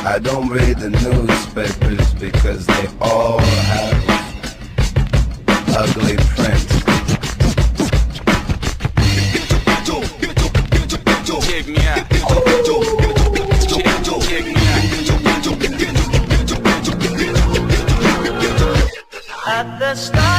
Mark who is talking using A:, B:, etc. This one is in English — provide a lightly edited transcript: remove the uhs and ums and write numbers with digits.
A: I don't read the newspapers because they all have ugly print.
B: Check me out. Check me out.
C: At the start